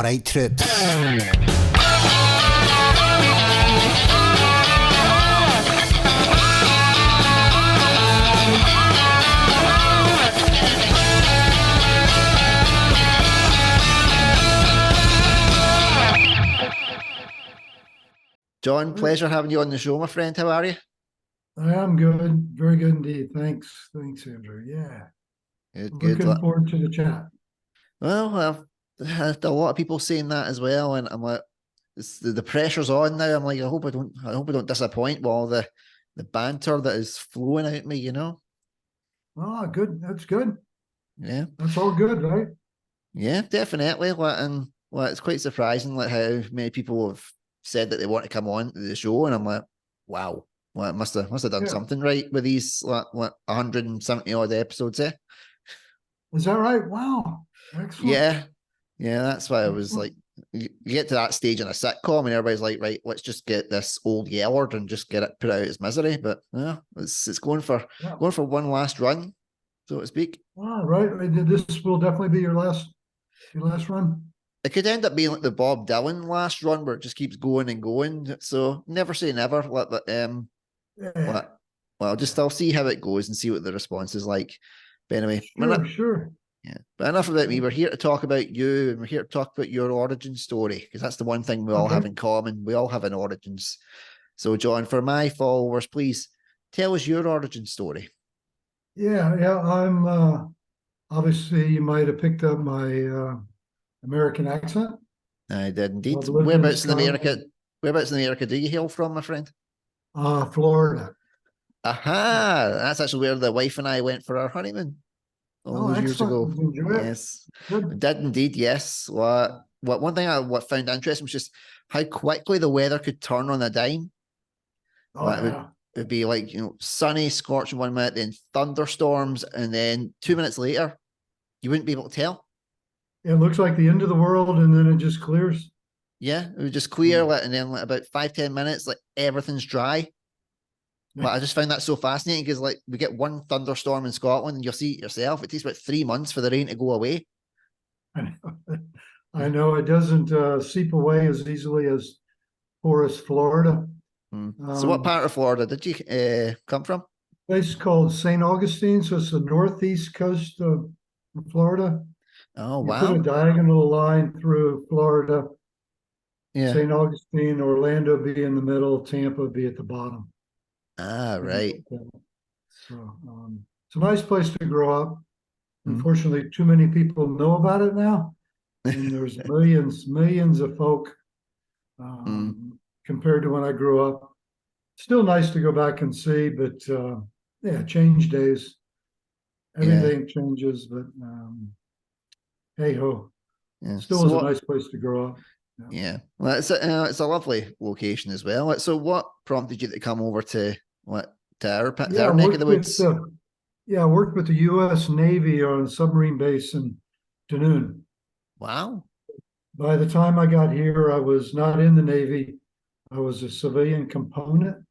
All right, troops. John, pleasure having you on the show, my friend. How are you? I am good. Very good indeed. Thanks. Thanks, Andrew. Yeah. Good, good. Looking forward to the chat. Well, I've had a lot of people saying that as well, and I'm like, the pressure's on now. I'm like, I hope I don't disappoint with all the banter that is flowing out me, you know? Ah, good. That's good. Yeah. That's all good, right? Yeah, definitely. It's quite surprising like how many people have said that they want to come on to the show, and I'm like, wow, well, it must have done Yeah. something right with these 170 odd episodes, eh? Is that right? Wow. Excellent. Yeah, yeah, that's why I was Excellent. like, you get to that stage in a sitcom, and everybody's like, right, let's just get this old Yellard and just get it put out its misery. But yeah, it's Yeah. going for one last run, so to speak. Ah, right. This will definitely be your last run. It could end up being like the Bob Dylan last run, where it just keeps going and going. So never say never. Yeah. Well, I'll see how it goes and see what the response is like. But anyway, Sure. yeah. But enough about me. We're here to talk about you, and we're here to talk about your origin story, because that's the one thing we all have Okay. in common. We all have an origins. So, John, for my followers, please tell us your origin story. Yeah. I'm obviously you might have picked up my American accent. I did indeed. I've lived in Scotland, Whereabouts in America do you hail from, my friend? Florida. Aha! That's actually where the wife and I went for our honeymoon all Oh, those years excellent. ago. Did you enjoy it? Yes, I Good. did indeed. Yes. What one thing I found interesting was just how quickly the weather could turn on a dime. Oh, Like yeah. it'd be like, sunny, scorching 1 minute, then thunderstorms, and then 2 minutes later, you wouldn't be able to tell. It looks like the end of the world, and then it just clears. Yeah, it would just clear, and then like about 5-10 minutes, like everything's dry. Like I just found that so fascinating because like we get one thunderstorm in Scotland, and you'll see it yourself. It takes about 3 months for the rain to go away. I know, I know it doesn't seep away as easily as porous Florida. So, what part of Florida did you come from? Place called St. Augustine, so it's the northeast coast of Florida. Oh, You put a wow. diagonal line through Florida, Yeah. St. Augustine, Orlando be in the middle, Tampa be at the bottom. Ah, right. So it's a nice place to grow up. Mm. Unfortunately, too many people know about it now, and there's millions of folk compared to when I grew up. Still nice to go back and see, but yeah, change days. Everything changes, but hey ho, Yeah. still is a nice place to grow up. Yeah. Well, it's a lovely location as well. So, what prompted you to come over to our neck of the woods? I worked with the U.S. Navy on a submarine base in Dunoon. Wow. By the time I got here, I was not in the Navy. I was a civilian component.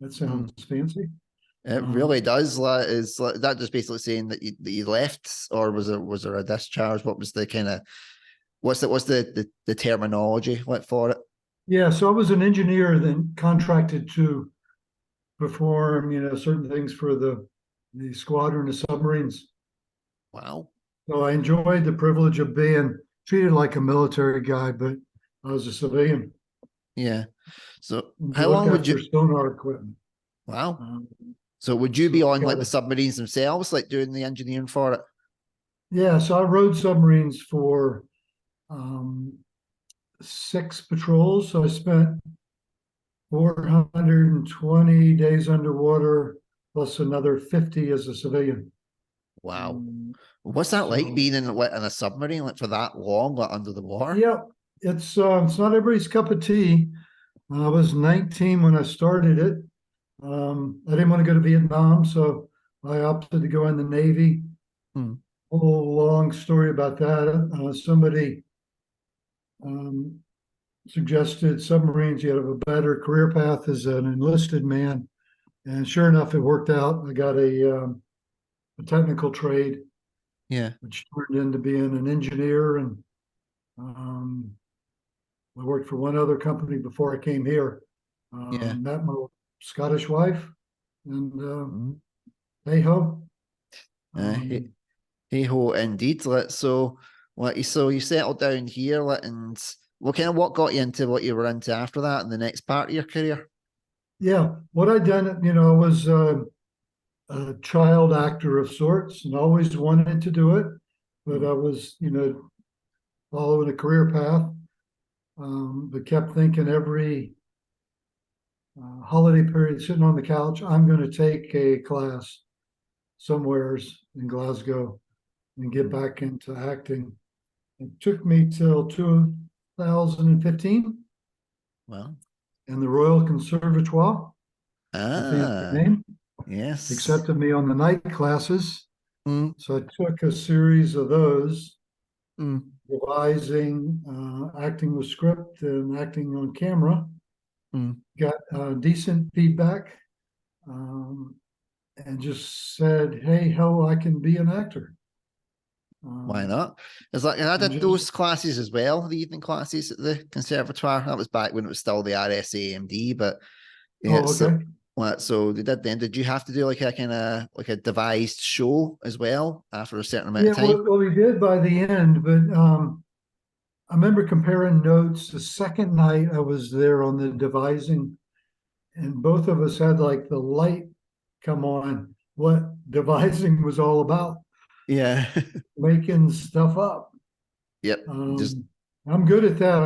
That sounds fancy. It really does. Is that just basically saying that you left, or was there a discharge? What was the kind of what's the terminology like for it? Yeah, so I was an engineer then contracted to perform, certain things for the squadron of submarines. Wow. So I enjoyed the privilege of being treated like a military guy, but I was a civilian. Yeah. So how long would you sonar equipment? Wow. So would you be on like the submarines themselves, like doing the engineering for it? Yeah, so I rode submarines for 6 patrols. So I spent 420 days underwater, plus another 50 as a civilian. Wow. What's that like being in a submarine like for that long, like under the water? Yeah, it's not everybody's cup of tea. I was 19 when I started it. I didn't want to go to Vietnam, so I opted to go in the Navy. A whole long story about that. Somebody suggested submarines, you have a better career path as an enlisted man. And sure enough, it worked out. I got a technical trade, yeah, which turned into being an engineer. And Um, I worked for one other company before I came here. Yeah. Met my Scottish wife, and Mm. hey ho. Hey, Um, hey ho, indeed. So, so you settled down here, and what got you into what you were into after that, in the next part of your career? yeah, what I done, I was a child actor of sorts, and always wanted to do it, but Mm. I was, following a career path, but kept thinking every holiday period, sitting on the couch, I'm going to take a class somewheres in Glasgow and get Mm. back into acting. It took me till 2015, Well, and the Royal Conservatoire, the fancy ah, name, yes. accepted me on the night classes. Mm. So I took a series of those, Mm. revising, acting with script and acting on camera. Mm. Got decent feedback, um, and just said, "Hey, hell, I can be an actor." Why Um, not? It's like I and did just those classes as well, the evening classes at the conservatoire. That was back when it was still the RSAMD, but yeah, Oh, so okay. so they did then. Did you have to do like a kind of like a devised show as well after a certain amount of Yeah, time? well, we did by the end, but I remember comparing notes the second night I was there on the devising, and both of us had like the light come on what devising was all about, Yeah. making stuff up. Yep. Just Um, I'm good at that.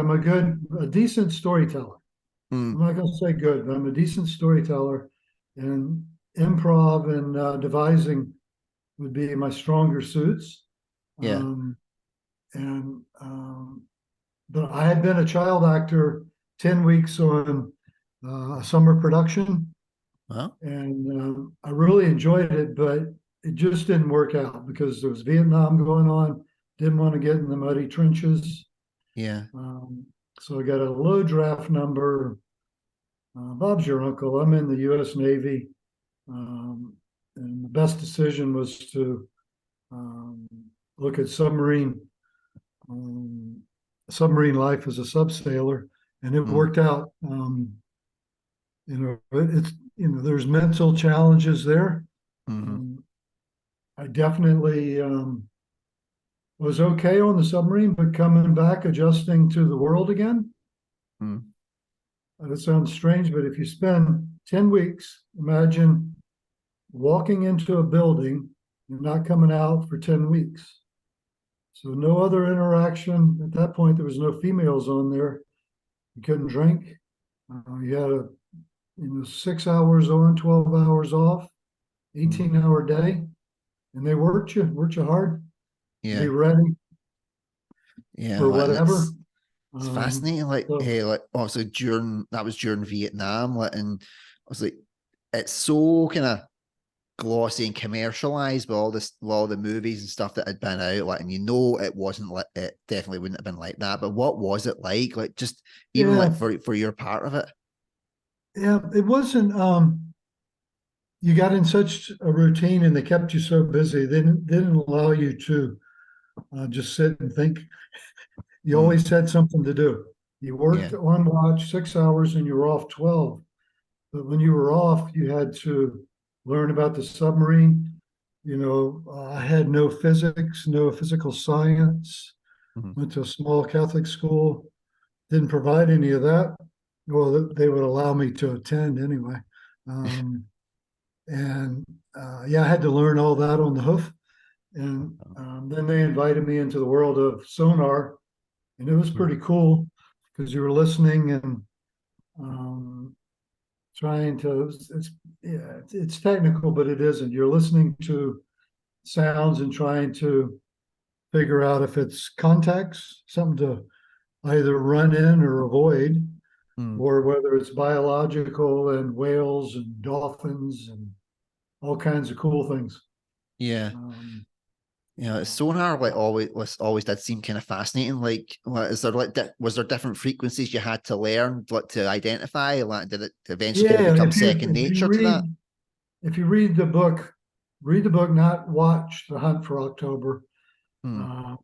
A decent storyteller. I'm mm, not going to say good, but I'm a decent storyteller, and improv and devising would be my stronger suits. yeah. Um, and But I had been a child actor 10 weeks on a summer production, Well, and I really enjoyed it, but it just didn't work out because there was Vietnam going on. Didn't want to get in the muddy trenches. yeah. Um, so I got a low draft number. Bob's your uncle. I'm in the U.S. Navy. And the best decision was to um, look at um, submarine life as a subsailor, and it Mm, worked out. It's there's mental challenges there. mm-hmm, Um, I definitely was okay on the submarine, but coming back, adjusting to the world again. mm, It sounds strange, but if you spend 10 weeks, imagine walking into a building and not coming out for 10 weeks. So no other interaction. At that point, there was no females on there. You couldn't drink. You had a 6 hours on, 12 hours off, mm, 18-hour day, and they worked you hard to be yeah. ready Yeah. for And whatever. it's fascinating. Like, So hey, like obviously during Vietnam, and I was like, it's so kind of glossy and commercialized with all the movies and stuff that had been out, like, and it wasn't like it definitely wouldn't have been like that. But what was it like just even like yeah, for your part of it? yeah, it wasn't. You got in such a routine, and they kept you so busy. They didn't allow you to just sit and think. You Mm, always had something to do. You worked yeah. on watch 6 hours, and you were off 12. But when you were off, you had to learn about the submarine. I had no physics, no physical science. Mhm. Went to a small Catholic school. Didn't provide any of that. Well, they would allow me to attend anyway. Um, and Yeah, I had to learn all that on the hoof. And then they invited me into the world of Sonar, and it was Mm, pretty cool because you were listening and um, trying to. It's Yeah, it's technical, but it isn't. You're listening to sounds and trying to figure out if it's contacts, something to either run in or avoid, mm, or whether it's biological and whales and dolphins and all kinds of cool things. yeah. Um, Yeah, sonar like always did seem kind of fascinating. Like, is there was there different frequencies you had to learn like to identify? Like, did it eventually kind of yeah, become second nature to that? if you read the book, not watch The Hunt for October. Hmm. Uh,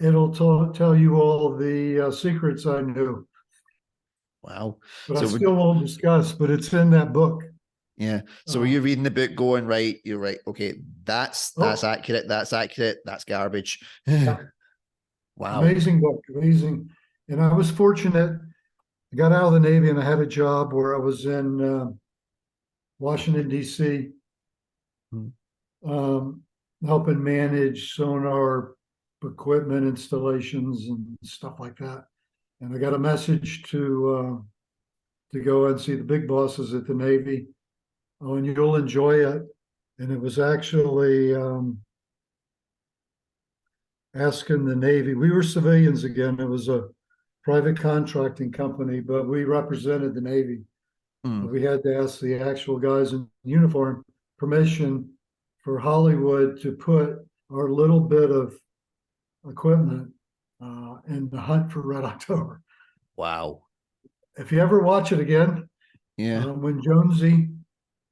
it'll tell you all the secrets I knew, Wow. but I So still won't discuss. But it's in that book. yeah. So were you Um, reading the book going, right, you're right, okay, that's oh, accurate, that's garbage. yeah, Wow. amazing book, amazing. And I was fortunate. I got out of the Navy and I had a job where I was in Washington, D.C., Mm, um, helping manage sonar equipment installations and stuff like that. And I got a message to go and see the big bosses at the Navy. Oh, and you'll enjoy it. And it was actually asking the Navy. We were civilians again. It was a private contracting company, but we represented the Navy. mm, We had to ask the actual guys in uniform permission for Hollywood to put our little bit of equipment in the hunt for Red October. wow. If you ever watch it again, Yeah. when Jonesy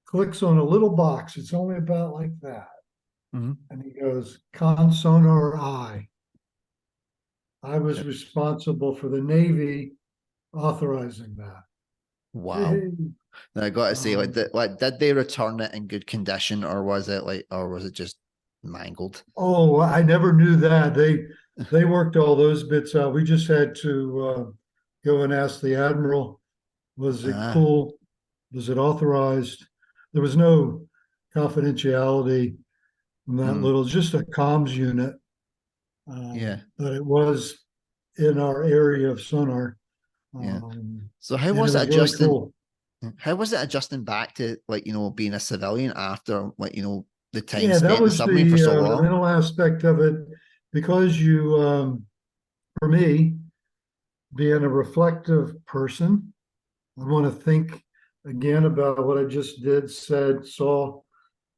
clicks on a little box, it's only about like that. Mhm. And he goes, Con Sonar I was responsible for the Navy authorizing that. Wow. Hey, And I gotta say, um, did they return it in good condition, or was it just mangled? oh, I never knew that. They worked all those bits out. We just had to go and ask the admiral, was it Ah, cool? Was it authorized? There was no confidentiality in that mm, little, just a comms unit. yeah, But it was in our area of sonar. yeah. Um, So how and it was it was really adjusting? cool. How was it adjusting back to being a civilian after the time Yeah, that spent in the was submarine for so the long? mental aspect of it because for me, being a reflective person, I want to think again about what I just did, said, saw.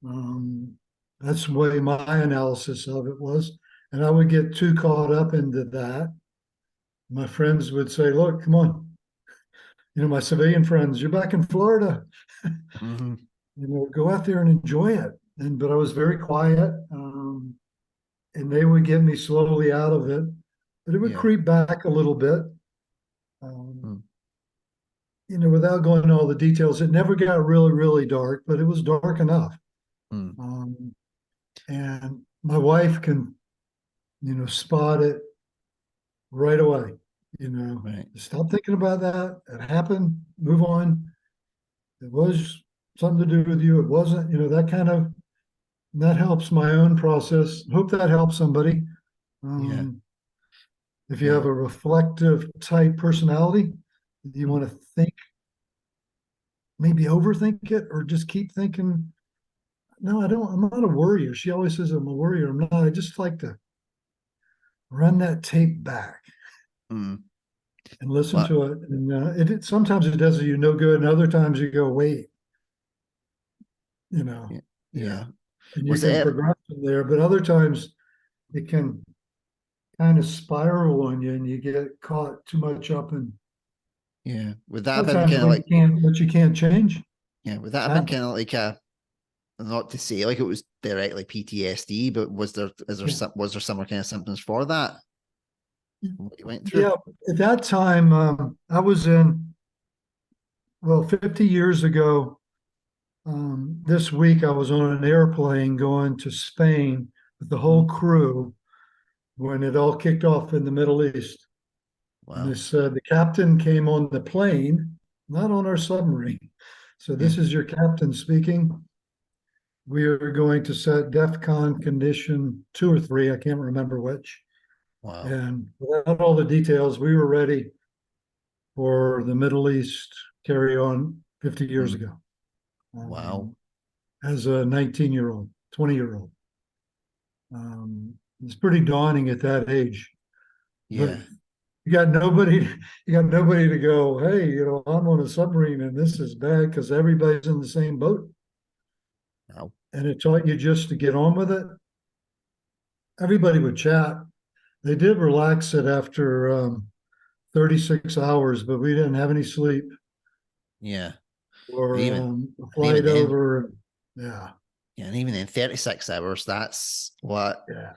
Um, that's the way my analysis of it was. And I would get too caught up into that. My friends would say, look, come on. My civilian friends, you're back in Florida. Hmm. Go out there and enjoy it. But I was very quiet. And they would get me slowly out of it, but it would Yeah. creep back a little bit. Um, Mm, without going into all the details, it never got really, really dark, but it was dark enough. mm, Um, and my wife can, spot it right away. right. Stop thinking about that. It happened. Move on. It was something to do with you. It wasn't. That kind of that helps my own process. Hope that helps somebody. Yeah. Um, if you Yeah. have a reflective type personality, you Mm, want to think, maybe overthink it, or just keep thinking. No, I don't. I'm not a worrier. She always says I'm a worrier. I'm not. I just like to run that tape back mm. and listen Well, to it. And sometimes it does you no good, and other times you go, wait, you know, yeah. yeah, Yeah. and you Was can it? progress from there. But other times it can kind of spiral on you, and you get caught too much up in Yeah. Would that have been sometimes kind of when you like? can't, what you can't change. Yeah. Would that It's have been happened. kind of like a? Not to say like it was directly PTSD, but Yeah. was there similar kind of symptoms for that? What you went through? Yeah. At that time, I was in, well, 50 years ago, this week I was on an airplane going to Spain with the whole Mm, crew when it all kicked off in the Middle East. And they wow. said the captain came on the plane, not on our submarine. So Yeah. this is your captain speaking. We are going to set DEFCON condition 2 or 3, I can't remember which. Wow. And without all the details, we were ready for the Middle East carry on 50 years Mm, ago, wow. as a 19-year-old, 20-year-old. It's pretty daunting at that age, but Yeah. you got nobody, you got nobody to go, hey, I'm on a submarine and this is bad because everybody's in the same boat. Wow. And it taught you just to get on with it. Everybody would chat. They did relax it after 36 hours, but we didn't have any sleep Yeah. But or even a and even flight then, over. Yeah, yeah, and even in 36 hours, that's what yeah.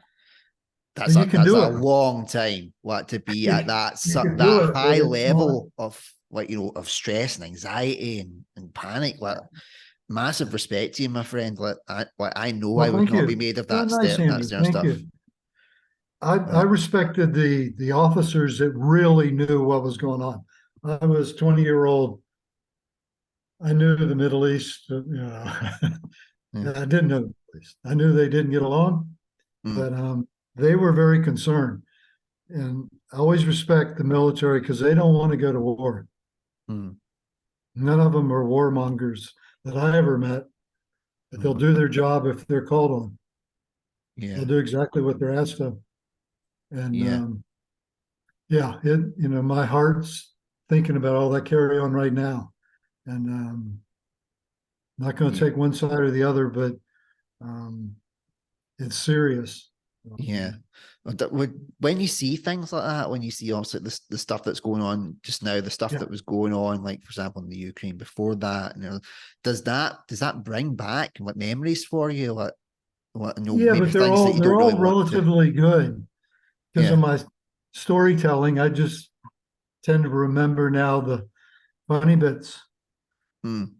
that's But you a can that's do a it. long time, like, to be at You can do that it, but high it's not. level of, like, of stress and anxiety and panic. Like, massive respect to you, my friend. Like I know I Well, would thank not be you. made of Oh, nice, that Andrew. stern Thank stuff. you. I Like, respected the officers that really knew what was going on. I was 20-year-old. I knew the Middle East. mm, I didn't know the Middle East. I knew they didn't get along, mm, but they were very concerned. And I always respect the military because they don't want to go to war. mm, None of them are warmongers that I ever met, but they'll mm. do their job if they're called on. They'll Yeah, do exactly what they're asked of. And yeah, yeah, my heart's thinking about all that carry on right now. And not going to yeah, take one side or the other, but um, it's serious. yeah. When you see things like that, when you see also the stuff that's going on just now, the stuff Yeah. that was going on, like, for example, in the Ukraine before that, does that bring back, like, memories for you, like, Yeah, maybe but they're things that all you they're don't really all want to? relatively good because of Yeah. my storytelling. I just tend to remember now the funny bits. Mm,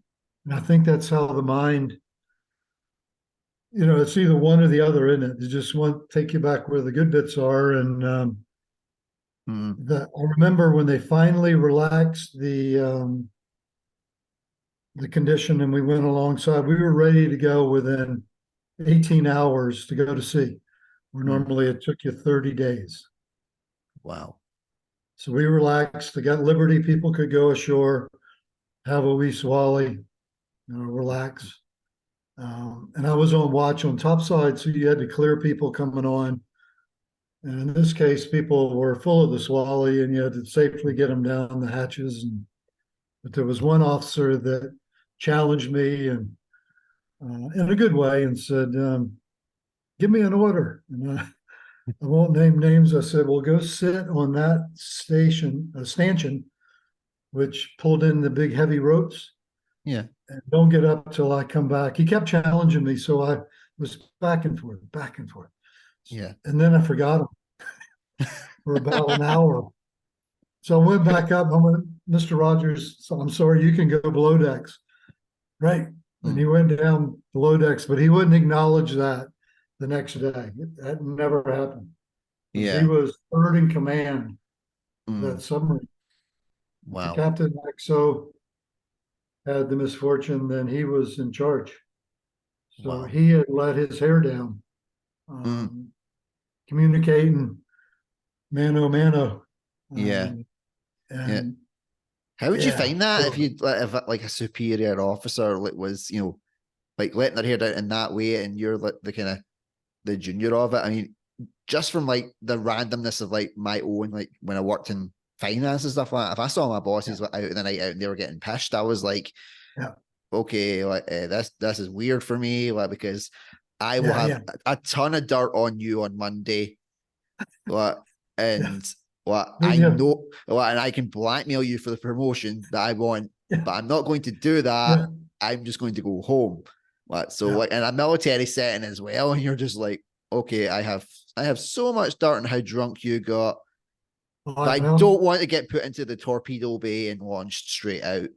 And I think that's how the mind, it's either one or the other, isn't it? You just want to take you back where the good bits are. And mm, I remember when they finally relaxed the condition and we went alongside, we were ready to go within 18 hours to go to sea, where mm. normally it took you 30 days. Wow. So we relaxed. They got liberty. People could go ashore, have a wee swally, relax. And I was on watch on topside, so you had to clear people coming on. And in this case, people were full of the swally, and you had to safely get them down the hatches. But there was one officer that challenged me, and in a good way, and said, "Give me an order." And I won't name names. I said, "Well, go sit on that stanchion, which pulled in the big heavy ropes, Yeah. and don't get up till I come back." He kept challenging me, so I was back and forth, back and forth. Yeah. And then I forgot him for about an hour. So I went back up. I went, "Mr. Rogers, so I'm sorry, you can go below decks." Right. And he Mm, went down below decks, but he wouldn't acknowledge that the next day. That never happened because he yeah. was third in command of that Mm, submarine. The wow. captain, XO, had the misfortune, then he was in charge. So Wow. he had let his hair down, Mm, um, communicating mano mano. yeah. Um, Yeah. and How would you yeah, find that if so you like a superior officer, like, was, like, letting their hair down in that way, and you're like the kind of the junior of it? I mean, just from, like, the randomness of, like, my own, like, when I worked in finance and stuff like that, if I saw my yeah, bosses, like, out in the night out and they were getting pissed, I was like, yeah, okay, like, this is weird for me, like, because I will yeah, have yeah, a ton of dirt on you on Monday, like, yeah, and what I yeah, know, and I can blackmail you for the promotion that I want, yeah, but I'm not going to do that. yeah, I'm just going to go home. Like, so, yeah. like, in a military setting as well, and you're just like, okay, I have so much dirt on how drunk you got, Oh, but I well, don't want to get put into the torpedo bay and launched straight out.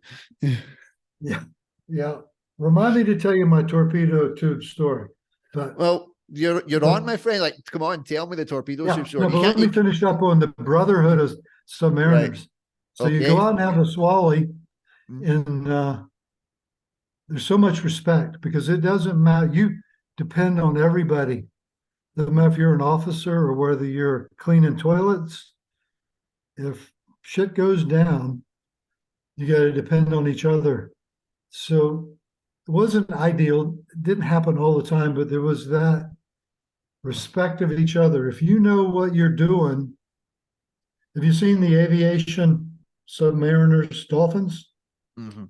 yeah, yeah. Remind me to tell you my torpedo tube story. But Well, you're but on, my friend. Like, come on, tell me the torpedo yeah, soup story. no, You but can't. let me finish up on the Brotherhood of Right. Submariners. So you go Okay. out and have a swally, Mm, and there's so much respect because it doesn't matter. You depend on everybody. Doesn't matter if you're an officer or whether you're cleaning toilets. If shit goes down, you got to depend on each other. So it wasn't ideal. It didn't happen all the time, but there was that respect of each other. If you know what you're doing, have you seen the aviation submariners dolphins? mhm.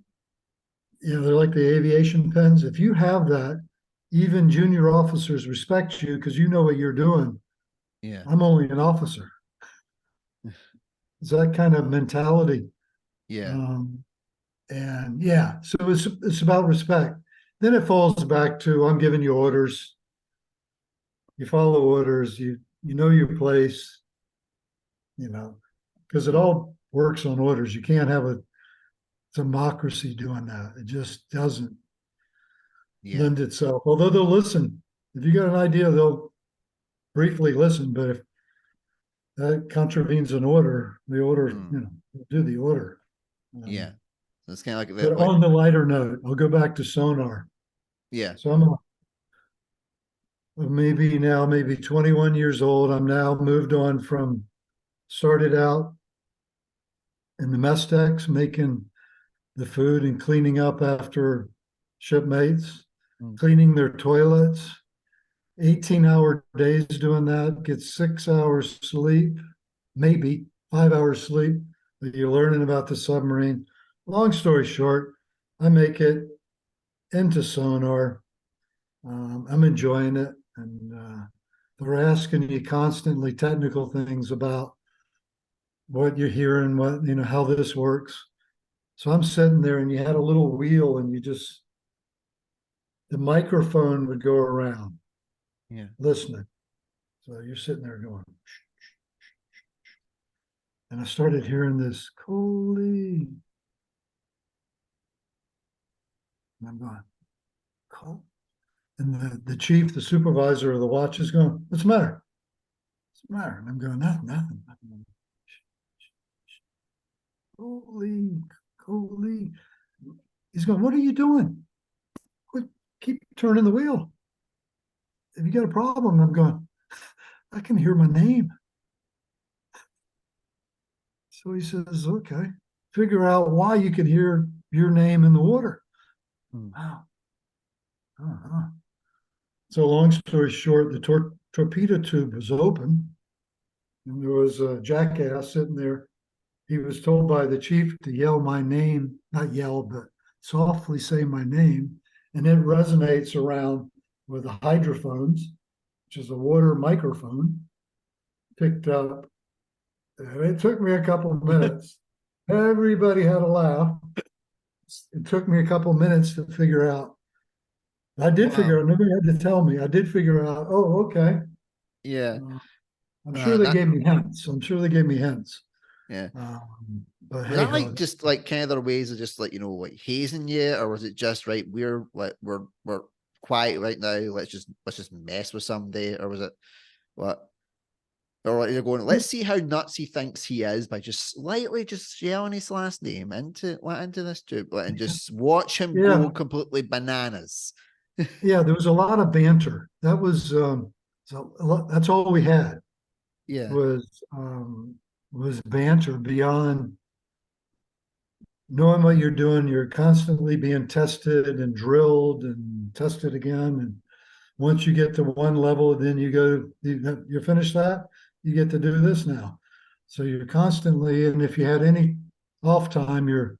They're like the aviation pens. If you have that, even junior officers respect you because you know what you're doing. Yeah. I'm only an officer. It's that kind of mentality. Yeah. Um, and yeah, so it's about respect. Then it falls back to I'm giving you orders. You follow orders. you know your place, you know, because it all works on orders. You can't have a democracy doing that. It just doesn't Yeah. lend itself. Although they'll listen. If you got an idea, they'll briefly listen. But if that contravenes an order, the order, Mm. you know, do the order. Yeah. So it's kind of like But that, like, on the lighter note, I'll go back to Sonar. yeah. So I'm maybe 21 years old. I'm now moved on from started out in the mess decks making the food and cleaning up after shipmates, Mm. cleaning their toilets, 18-hour days doing that, get 6 hours sleep, maybe 5 hours sleep, but you're learning about the submarine. Long story short, I make it into Sonar. I'm enjoying it. And they're asking you constantly technical things about what you're hearing, what, you know, how this works. So I'm sitting there and you had a little wheel and the microphone would go around Yeah. listening. So you're sitting there going, and I started hearing this Colee. And I'm going, Cole. And the chief, the supervisor of the watch is going, what's the matter? What's the matter? And I'm going, nothing. Colee, Colee. He's going, what are you doing? Quit, keep turning the wheel. If you got a problem, I'm going, I can hear my name. So he says, okay, figure out why you can hear your name in the water. Mm. Wow. Uh-huh. So long story short, the torpedo tube was open and there was a jackass sitting there. He was told by the chief to yell my name, not yell, but softly say my name. And it resonates around with the hydrophones, which is a water microphone, picked up. And it took me a couple of minutes. Everybody had a laugh. It took me a couple of minutes to figure out. I did figure Wow. out, nobody had to tell me. I did figure out, oh, okay. Yeah. I'm sure Man, they that, gave me hints. I'm sure they gave me hints. yeah. But Was hey that ho, like just like kind of their ways of just like, you know, like hazing you, or was it just right? We're like we're quiet right now. Let's just mess with somebody, or was it what? Or like you're going, let's see how nuts he thinks he is by just slightly just yelling his last name into this tube, and just watch him go yeah, completely bananas. yeah. There was a lot of banter. That's all we had Yeah, was um, was banter beyond knowing what you're doing. You're constantly being tested and drilled and tested again. And once you get to one level, then you finish that, you get to do this now. So you're constantly, and if you had any off time, you're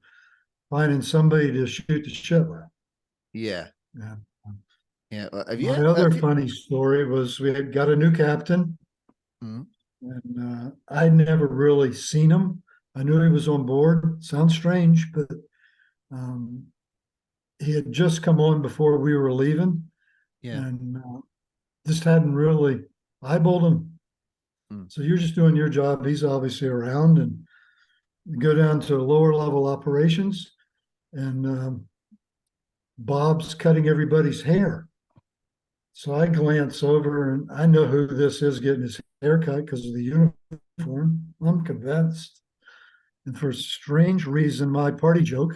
finding somebody to shoot the shit with. yeah, Yeah. yeah. My other funny story was we had got a new captain, Mm, and I'd never really seen him. I knew he was on board. Sounds strange, but um, he had just come on before we were leaving, yeah. and just hadn't really eyeballed him. Mm, So you're just doing your job. He's obviously around, and go down to lower level operations, and Bob's cutting everybody's hair. So I glance over and I know who this is getting his haircut because of the uniform. I'm convinced. And for a strange reason, my party joke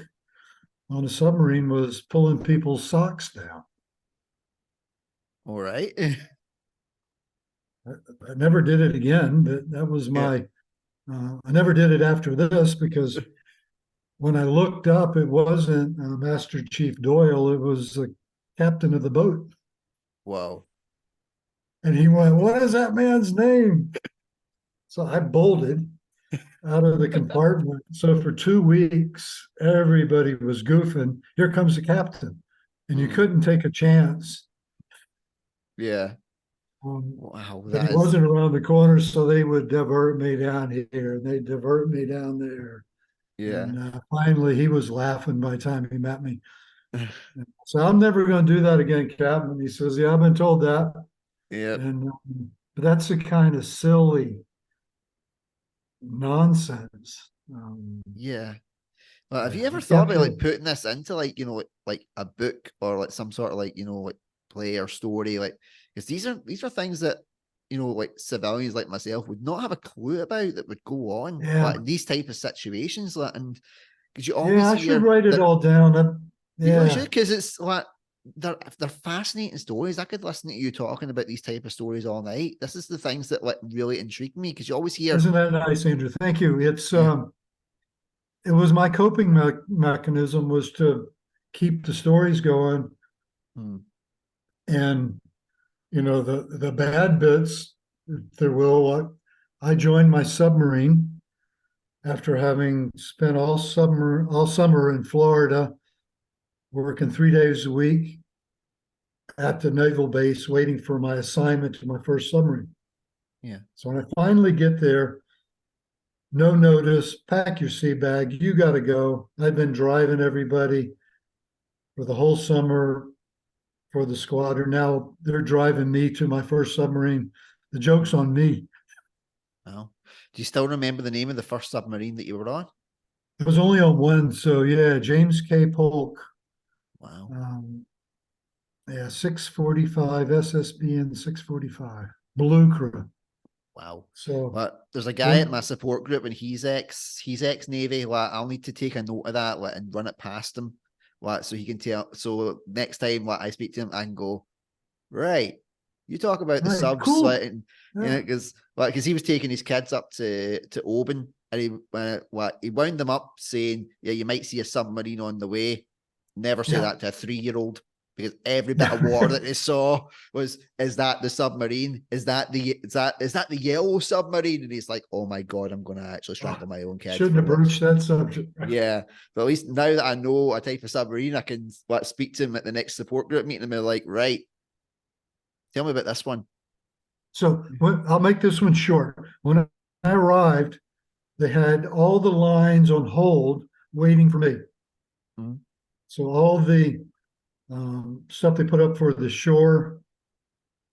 on a submarine was pulling people's socks down. all right. I never did it again. That was Yeah. I never did it after this because when I looked up, it wasn't Master Chief Doyle, it was the captain of the boat. Wow. And he went, what is that man's name? So I bolted out of the compartment. So for 2 weeks, everybody was goofing. Here comes the captain. And you Mm, couldn't take a chance. yeah. Um, Wow. but he That is. wasn't around the corner, so they would divert me down here and they divert me down there. Yeah. And finally, he was laughing by the time he met me. So I'm never going to do that again, Captain. He says, yeah, I've been told that. Yep. And But that's the kind of silly nonsense. Yeah. Well, have you Yeah, ever you thought have about like to. putting this into like, like a book or like some sort of like, like play or story? Like, because these are things that, like civilians like myself would not have a clue about that would go on like Yeah, in these type of situations. Like, and because you yeah, always I should hear write it that all down. you really should, Yeah, because it's like they're fascinating stories. I could listen to you talking about these type of stories all night. This is the things that like really intrigue me because you always hear, isn't that nice, Andrew? Thank you. yeah, It was my coping mechanism was to keep the stories going, hmm, and the bad bits, if there will. I joined my submarine after having spent all summer in Florida, working 3 days a week at the naval base, waiting for my assignment to my first submarine. yeah, So when I finally get there, no notice, pack your sea bag, you got to go. I've been driving everybody for the whole summer for the squadron. Now they're driving me to my first submarine. The joke's on me. well, do you still remember the name of the first submarine that you were on? It was only on one. So yeah, James K. Polk. Wow. Um, yeah, 645 SSBN 645 Blue Crew. Wow. So Well, there's a guy at when my support group and he's ex Navy. Like, I'll need to take a note of that, like, and run it past him. Like, so he can tell. So next time, like, I speak to him, I can go, right. You talk about the right, subs, like, cool. and Yeah, because he was taking his kids up to Oban, and he wound them up saying, "Yeah, you might see a submarine on the way." Never say yeah, that to a 3-year-old, because every bit of water yeah. that they saw was, "Is that the submarine? Is that the yellow submarine?" And he's like, "Oh my god, I'm gonna actually strangle my own kids Shouldn't for have this." broached that subject. Yeah, but at least now that I know a type of submarine, I can speak to him at the next support group meeting and be like, "Right, tell me about this one." So I'll make this one short. When I arrived, they had all the lines on hold waiting for me. Mhm. So all the stuff they put up for the shore,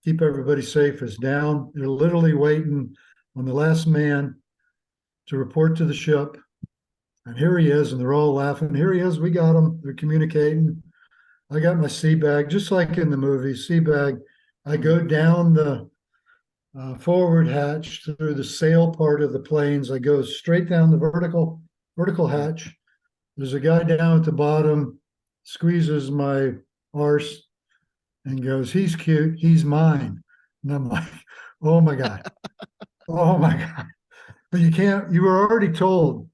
keep everybody safe, is down. They're literally waiting on the last man to report to the ship. And here he is, and they're all laughing. Here he is, we got him. They're communicating. I got my sea bag, just like in the movie, sea bag. I Mhm. go down the forward hatch through the sail part of the planes. I go straight down the vertical Mhm. hatch. There's a guy down at the bottom, squeezes my arse and goes, "He's cute, he's mine." And I'm like, "Oh my God, oh my God." But you can't, you were already told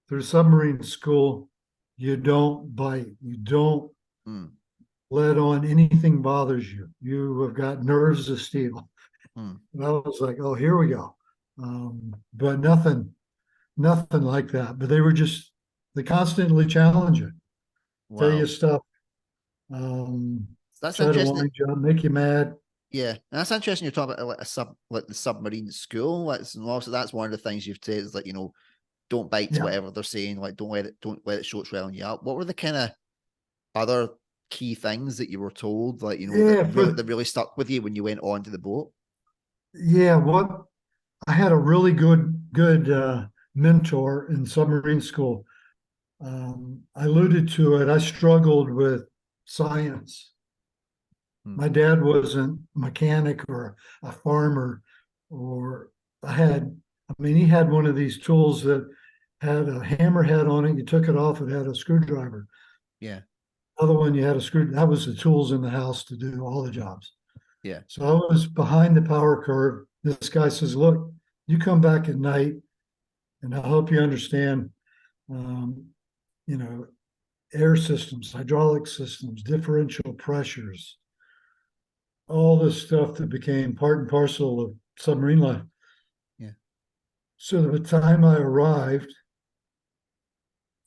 through submarine school, you don't bite, you don't Mm. let on anything bothers you. You have got nerves of steel. Mm. And I was like, "Oh, here we go." But nothing like that. But they constantly challenge you, tell you Wow. stuff, um, That's try to interesting. wind you up, make you mad. Yeah, and that's interesting. You're talking about like like the submarine school. Like, and also that's one of the things you've said is like, don't bite to Yeah. whatever they're saying. Like, don't let it show it's railing you up. What were the kind of other key things that you were told, like, Yeah. that really stuck with you when you went on to the boat? What I had a really good mentor in submarine school. I alluded to it. I struggled with science. Hmm. My dad wasn't a mechanic or a farmer, or he had one of these tools that had a hammerhead on it. You took it off, it had a screwdriver. Yeah, Other one, you had a screw. That was the tools in the house to do all the jobs. yeah. So I was behind the power curve. This guy says, "Look, you come back at night and I'll help you understand, um, you know, air systems, hydraulic systems, differential pressures, all this stuff that became part and parcel of submarine life." Yeah. So by the time I arrived,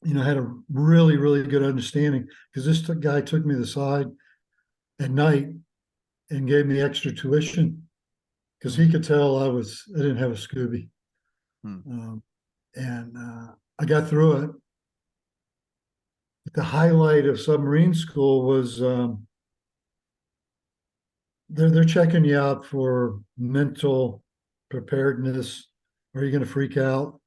I had a really, really good understanding because this guy took me to the side at night and gave me extra tuition because Hmm. he could tell I didn't have a Scooby. Hmm. Um, and I got through it. But the highlight of submarine school was they're checking you out for mental preparedness. Are you going to freak out?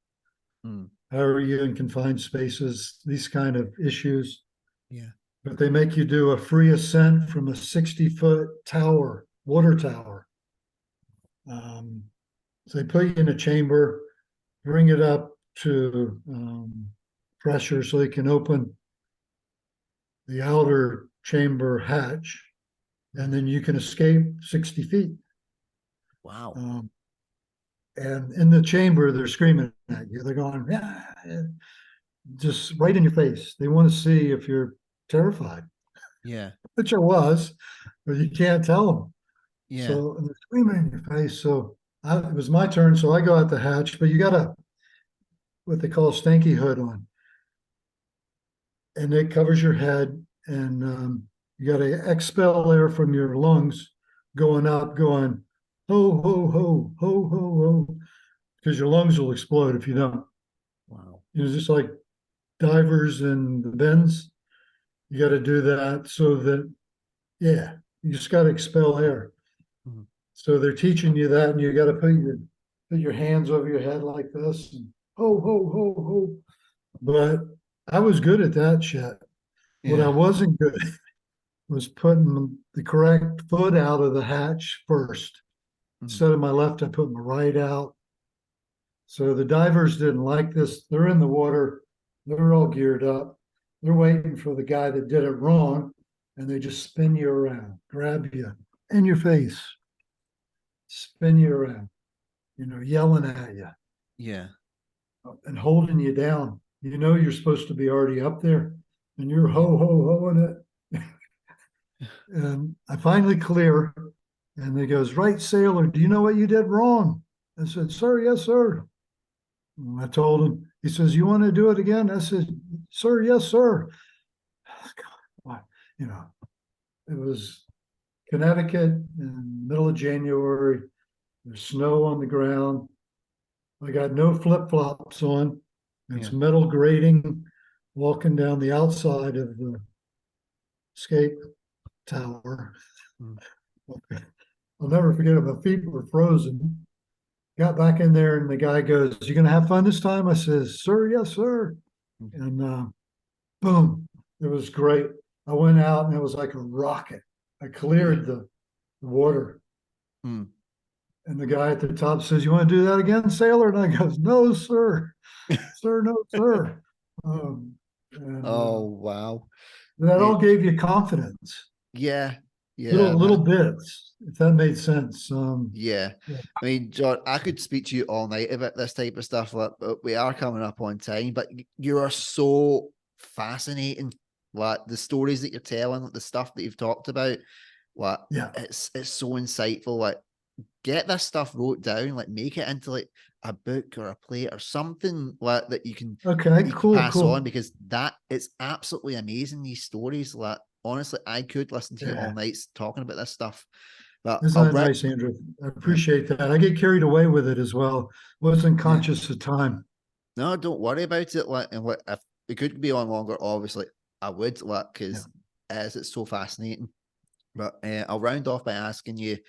Mm. How are you in confined spaces? These kind of issues. Yeah. But they make you do a free ascent from a 60-foot tower, water tower. So they put you in a chamber, bring it up to pressure so they can open the outer chamber hatch, and then you can escape 60 feet. Wow. And in the chamber, they're screaming at you. They're going, yeah, just right in your face. They want to see if you're terrified, Yeah. which I was, but you can't tell them. Yeah. So and they're screaming in your face. So it was my turn. So I go out the hatch, but you got a what they call a stanky hood on, and it covers your head, and you got to expel air from your lungs, going up, going ho ho ho ho ho ho, because your lungs will explode if you don't. Wow. Just like divers in the bends, you got to do that so that yeah, you just got to expel air. Mm. So they're teaching you that, and you got to put your hands over your head like this, and ho ho ho ho. But I was good at that shit. What I Yeah. wasn't good was putting the correct foot out of the hatch first. Mm. Instead of my left, I put my right out. So the divers didn't like this. They're in the water. They're all geared up. They're waiting for the guy that did it wrong, and they just spin you around, grab you in your face, spin you around, yelling at you Yeah. and holding you down. You're supposed to be already up there, and you're Yeah. ho ho hoing it. And I finally clear, and he goes, "Right, sailor, do you know what you did wrong?" I said, "Sir, yes, sir." And I told him. He says, "You want to do it again?" I said, "Sir, yes, sir." God, it was Connecticut in the middle of January. There's snow on the ground. I got no flip flops on. It's Yeah. metal grating walking down the outside of the escape tower. Mm. I'll never forget it. My feet were frozen. Got back in there, and the guy goes, "You gonna have fun this time?" I says, "Sir, yes, sir." Mm. And boom, it was great. I went out, and it was like a rocket. I Yeah. cleared the water, Mm. and the guy at the top says, "You want to do that again, sailor?" And I goes, "No, sir, sir, no, sir." And Oh, wow. that all It, gave you confidence, yeah. Yeah, little man. bits, if that made sense. Yeah. Yeah, I mean, John, I could speak to you all night about this type of stuff, like, but we are coming up on time. But you are so fascinating. Like the stories that you're telling, like the stuff that you've talked about, like yeah. it's so insightful. Like get this stuff wrote down, like make it into like a book or a play or something like that Okay, you can cool, pass on, cool. because that it's absolutely amazing. These stories, like honestly, I could listen to you all Yeah. night talking about this stuff. But Isn't I'll that write. nice, Andrew? I Yeah. appreciate that. I get carried away with it as well. Wasn't Yeah. conscious of time. No, don't worry about it. Like, and what if we could be on longer? Obviously, I would, like, Yeah. because as it's so fascinating. But I'll round off by asking you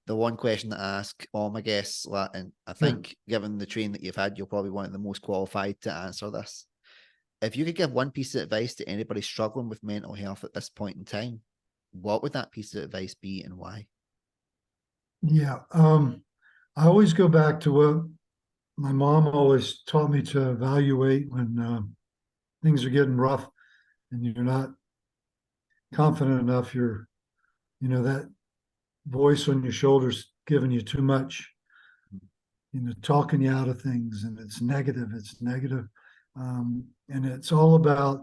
the one question that I ask all my guests, like, and I Yeah. think given the training that you've had, you're probably one of the most qualified to answer this. If you could give one piece of advice to anybody struggling with mental health at this point in time, what would that piece of advice be and why? Yeah. I always go back to what my mom always taught me to evaluate when things are getting rough and you're not confident enough. That voice on your shoulders giving you too much, talking you out of things, and it's negative. It's negative. And it's all about,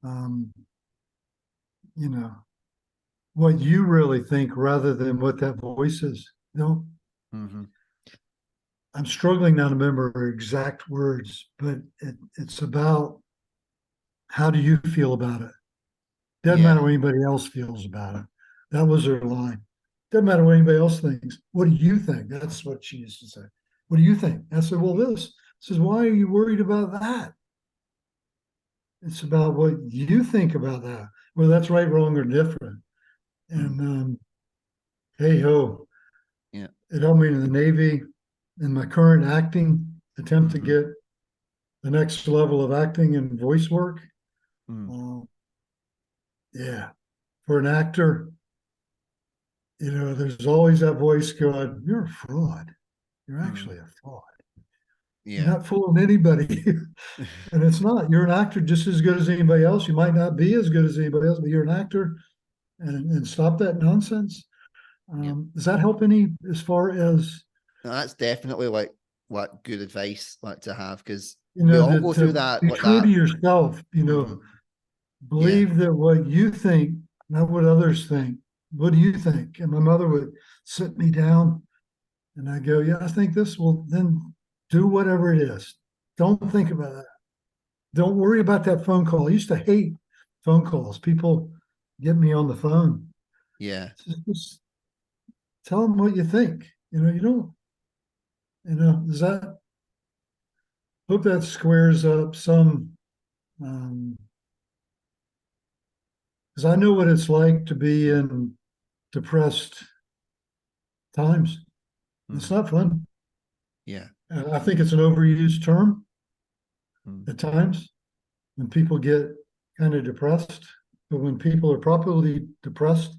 um, you know, what you really think rather than what that voice is. Mm-hmm. I'm struggling now to remember exact words, but it's about how do you feel about it? Doesn't matter Yeah. what anybody else feels about it. That was her line. Doesn't matter what anybody else thinks. What do you think? That's what she used to say. What do you think? I said, well, this. Says, why are you worried about that? It's about what you think about that, whether that's right, wrong, or different. Mm. And hey ho. Yeah. It helped me in the Navy, in my current acting attempt to get the next level of acting and voice work. Yeah, for an actor, there's always that voice going, "You're a fraud. You're actually a fraud. You're Yeah. not fooling anybody." And it's not. You're an actor just as good as anybody else. You might not be as good as anybody else, but you're an actor, and stop that nonsense. Yeah. Does that help any as far as No, that's definitely like what good advice like to have, because we all go through to that be like true that. to yourself? Yeah. Believe that what you think, not what others think. What do you think? And my mother would sit me down and I go, yeah, I think this. Will then do whatever it is. Don't think about that. Don't worry about that phone call. I used to hate phone calls. People get me on the phone. Yeah. Just tell them what you think. You don't, does that, hope that squares up some, because I know what it's like to be in depressed times. It's not fun. Yeah. And I think it's an overused term Mm. at times when people get kind of depressed. But when people are properly depressed,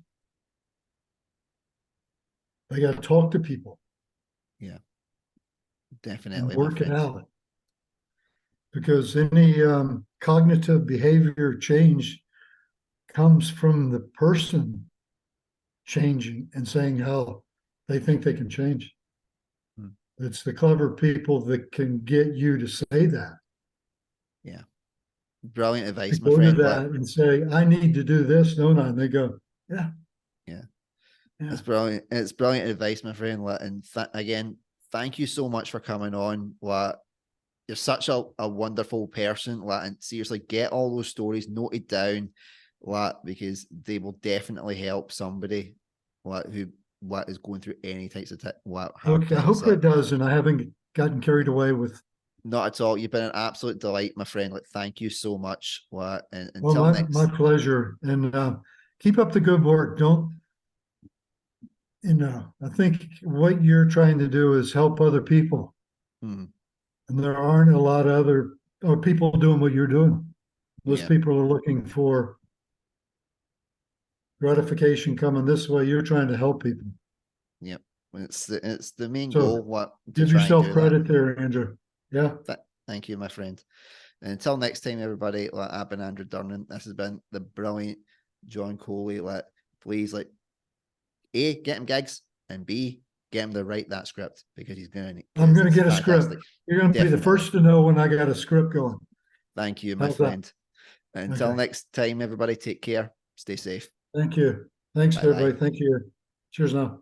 they got to talk to people Yeah. and Definitely, my work it friend. out. Because any cognitive behavior change comes from the person changing and saying how they think they can change. Mm. It's the clever people that can get you to say that. Yeah. Brilliant To advice, my go to friend. that and say, I need to do this, don't I? And they go, yeah, Yeah. yeah. It's brilliant. It's brilliant advice, my friend. And again, thank you so much for coming on. You're such a wonderful person. And seriously, get all those stories noted down, because they will definitely help somebody who is going through any types of hard Okay, I times. hope it does. And I haven't gotten carried away with, Not at all. You've been an absolute delight, my friend. Thank you so much. And well, until my next. pleasure. And keep up the good work. Don't, I think what you're trying to do is help other people. Hmm, And there aren't a lot of other or people doing what you're doing. Most yeah, people are looking for gratification coming this way. You're trying to help people. yeah. It's the main So goal. To give try and yourself do that. credit there, Andrew. Yeah. Thank you, my friend. And until next time, everybody. I've been Andrew Durnan. This has been the brilliant John Colee. Please, A, get him gigs, and B, get him to write that script, because he's going to. I'm going to It's get a script. fantastic. You're going to be the Definitely. first to know when I got a script going. Thank you, my How's that? friend. Until Okay. next time, everybody, take care. Stay safe. Thank you. Thanks, Bye bye. everybody. Thank you. Cheers now.